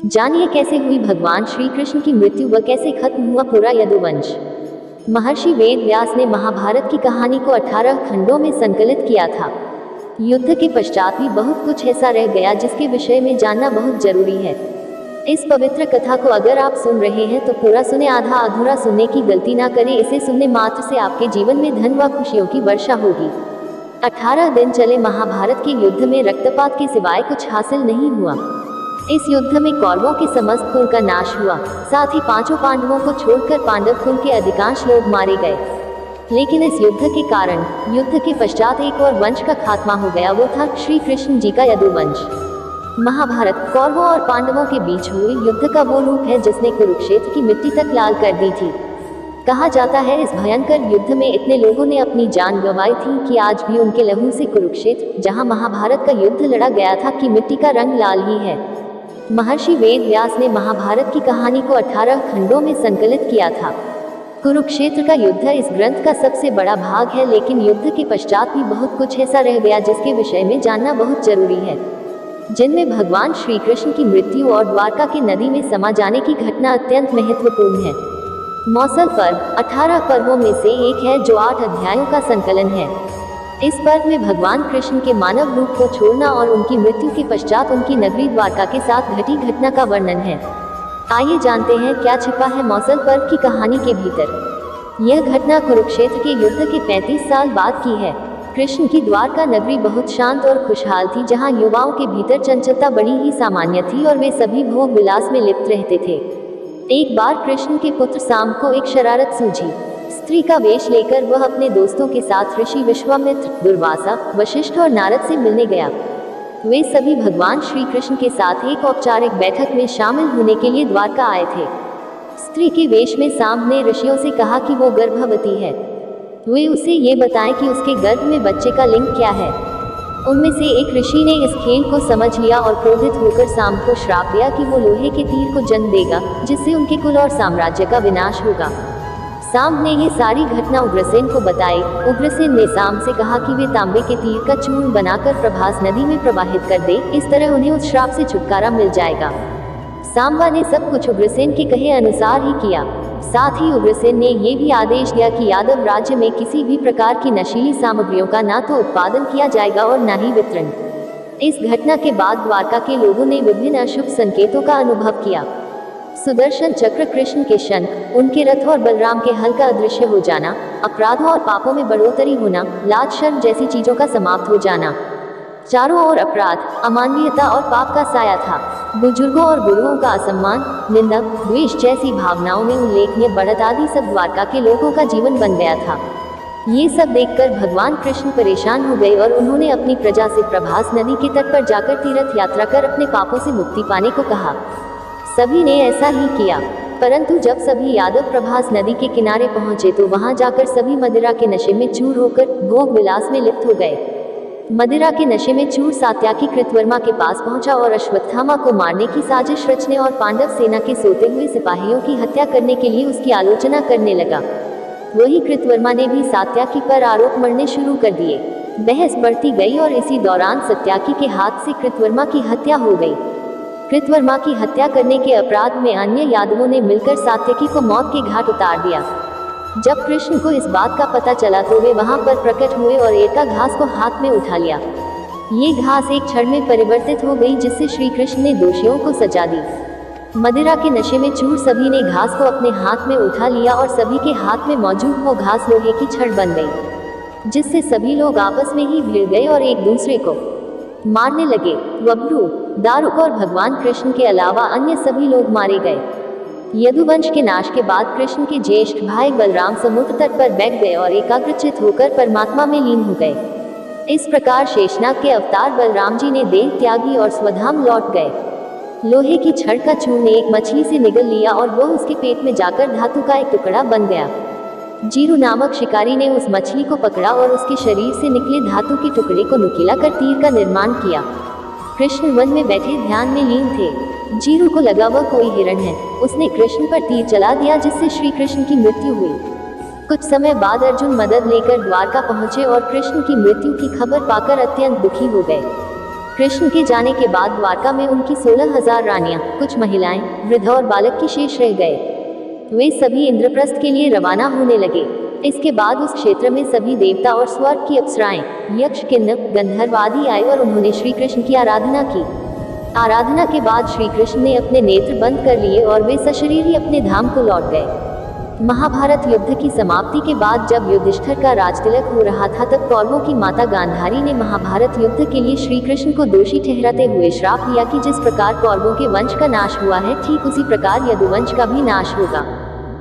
जानिए कैसे हुई भगवान श्री कृष्ण की मृत्यु व कैसे खत्म हुआ पूरा यदुवंश। महर्षि वेद व्यास ने महाभारत की कहानी को 18 खंडों में संकलित किया था। युद्ध के पश्चात भी बहुत कुछ ऐसा रह गया जिसके विषय में जानना बहुत जरूरी है। इस पवित्र कथा को अगर आप सुन रहे हैं तो पूरा सुने, आधा अधूरा सुनने की गलती ना करें। इसे सुनने मात्र से आपके जीवन में धन व खुशियों की वर्षा होगी। 18 दिन चले महाभारत के युद्ध में रक्तपात के सिवाय कुछ हासिल नहीं हुआ। इस युद्ध में कौरवों के समस्त कुल का नाश हुआ, साथ ही 5 पांडवों को छोड़कर पांडव कुल के अधिकांश लोग मारे गए। लेकिन इस युद्ध के कारण युद्ध के पश्चात एक और वंश का खात्मा हो गया, वो था श्री कृष्ण जी का यदुवंश। महाभारत कौरवों और पांडवों के बीच हुए युद्ध का वो रूप है जिसने कुरुक्षेत्र की मिट्टी तक लाल कर दी थी। कहा जाता है इस भयंकर युद्ध में इतने लोगों ने अपनी जान गंवाई थी कि आज भी उनके लहू से कुरुक्षेत्र, जहां महाभारत का युद्ध लड़ा गया था, की मिट्टी का रंग लाल ही है। महर्षि वेद व्यास ने महाभारत की कहानी को 18 खंडों में संकलित किया था। कुरुक्षेत्र का युद्ध इस ग्रंथ का सबसे बड़ा भाग है, लेकिन युद्ध के पश्चात भी बहुत कुछ ऐसा रह गया जिसके विषय में जानना बहुत जरूरी है, जिनमें भगवान श्री कृष्ण की मृत्यु और द्वारका की नदी में समा जाने की घटना अत्यंत महत्वपूर्ण है। मौसल पर्व 18 पर्वों में से एक है जो 8 अध्यायों का संकलन है। इस पर्व में भगवान कृष्ण के मानव रूप को छोड़ना और उनकी मृत्यु के पश्चात उनकी नगरी द्वारका के साथ घटी घटना का वर्णन है। आइए जानते हैं क्या छिपा है मौसल पर्व की कहानी के भीतर। यह घटना कुरुक्षेत्र के युद्ध के 35 साल बाद की है। कृष्ण की द्वारका नगरी बहुत शांत और खुशहाल थी, जहां युवाओं के भीतर चंचलता बड़ी ही सामान्य थी और वे सभी भोग विलास में लिप्त रहते थे। एक बार कृष्ण के पुत्र साम को एक शरारत सूझी। स्त्री का वेश लेकर वह अपने दोस्तों के साथ ऋषि विश्वामित्र, दुर्वासा, वशिष्ठ और नारद से मिलने गया। वे सभी भगवान श्री कृष्ण के साथ एक औपचारिक बैठक में शामिल होने के लिए द्वारका आए थे। स्त्री के वेश में साम ने ऋषियों से कहा कि वो गर्भवती है। वे उसे ये बताएं कि उसके गर्भ में बच्चे का लिंग क्या है। उनमें से एक ऋषि ने इस खेल को समझ लिया और क्रोधित होकर साम को श्राप दिया कि वो लोहे के तीर को जन्म देगा, जिससे उनके कुल और साम्राज्य का विनाश होगा। साम ने ये सारी घटना उग्रसेन को बताई। उग्रसेन ने साम से कहा कि वे तांबे के तीर का चूर्ण बनाकर प्रभास नदी में प्रवाहित कर दे, इस तरह उन्हें उस श्राप से छुटकारा मिल जाएगा। सांबा ने सब कुछ उग्रसेन के कहे अनुसार ही किया। साथ ही उग्रसेन ने ये भी आदेश दिया कि यादव राज्य में किसी भी प्रकार की नशीली सामग्रियों का ना तो उत्पादन किया जाएगा और न ही वितरण। इस घटना के बाद द्वारका के लोगों ने विभिन्न अशुभ संकेतों का अनुभव किया। सुदर्शन चक्र, कृष्ण के शंख, उनके रथ और बलराम के हल का अदृश्य हो जाना, अपराधों और पापों में बढ़ोतरी होना, लाज शर्म जैसी चीजों का समाप्त हो जाना। चारों ओर अपराध, अमानवीयता और पाप का साया था। बुजुर्गों और गुरुओं का असम्मान, निंदा, द्वेष जैसी भावनाओं में उल्लेखनीय बढ़त आदि सब द्वारका के लोगों का जीवन बन गया था। ये सब देखकर भगवान कृष्ण परेशान हो गए और उन्होंने अपनी प्रजा से प्रभास नदी के तट पर जाकर तीर्थ यात्रा कर अपने पापों से मुक्ति पाने को कहा। सभी ने ऐसा ही किया, परंतु जब सभी यादव प्रभास नदी के किनारे पहुंचे तो वहां जाकर सभी मदिरा के नशे में चूर होकर भोग विलास में लिप्त हो गए। मदिरा के नशे में चूर सात्याकी कृतवर्मा के पास पहुंचा और अश्वत्थामा को मारने की साजिश रचने और पांडव सेना के सोते हुए सिपाहियों की हत्या करने के लिए उसकी आलोचना करने लगा। वही कृतवर्मा ने भी सात्याकी पर आरोप मढ़ने शुरू कर दिए। बहस बढ़ती गई और इसी दौरान सत्याकी के हाथ से कृतवर्मा की हत्या हो गई। कृतवर्मा की हत्या करने के अपराध में अन्य यादवों ने मिलकर सात्यकी को मौत के घाट उतार दिया। जब कृष्ण को इस बात का पता चला तो वे वहां पर प्रकट हुए और एका घास को हाथ में उठा लिया। ये घास एक क्षण में परिवर्तित हो गई, जिससे श्री कृष्ण ने दोषियों को सजा दी। मदिरा के नशे में चूर सभी ने घास को अपने हाथ में उठा लिया और सभी के हाथ में मौजूद वो घास लोहे की छड़ बन गई, जिससे सभी लोग आपस में ही भिड़ गए और एक दूसरे को मारने लगे। वब्रू, दारुक और भगवान कृष्ण के अलावा अन्य सभी लोग मारे गए। यदुवंश के नाश के बाद कृष्ण के ज्येष्ठ भाई बलराम समुद्र तट पर बैठ गए और एकाग्रचित होकर परमात्मा में लीन हो गए। इस प्रकार शेषनाग के अवतार बलराम जी ने देह त्यागी और स्वधाम लौट गए। लोहे की छड़ का चूर्ण एक मछली से निगल लिया और वह उसके पेट में जाकर धातु का एक टुकड़ा बन गया। जीरू नामक शिकारी ने उस मछली को पकड़ा और उसके शरीर से निकले धातु के टुकड़े को नुकीला कर तीर का निर्माण किया। कृष्ण वन में बैठे ध्यान में लीन थे। जीरू को लगा वह कोई हिरण है। उसने कृष्ण पर तीर चला दिया, जिससे श्री कृष्ण की मृत्यु हुई। कुछ समय बाद अर्जुन मदद लेकर द्वारका पहुंचे और कृष्ण की मृत्यु की खबर पाकर अत्यंत दुखी हो गए। कृष्ण के जाने के बाद द्वारका में उनकी 16,000 रानियां, कुछ महिलाएं, वृद्ध और बालक की शेष रह गए। वे सभी इंद्रप्रस्थ के लिए रवाना होने लगे। इसके बाद उस क्षेत्र में सभी देवता और स्वर्ग की अप्सराएं, यक्ष, किन्नर, गंधर्व आदि आए और उन्होंने श्री कृष्ण की आराधना की। आराधना के बाद श्री कृष्ण ने अपने नेत्र बंद कर लिए और वे सशरीर ही अपने धाम को लौट गए। महाभारत युद्ध की समाप्ति के बाद जब युधिष्ठिर का राजतिलक हो रहा था, तब कौरवों की माता गांधारी ने महाभारत युद्ध के लिए श्री कृष्ण को दोषी ठहराते हुए श्राप दिया कि जिस प्रकार कौरवों के वंश का नाश हुआ है, ठीक उसी प्रकार यदुवंश का भी नाश होगा।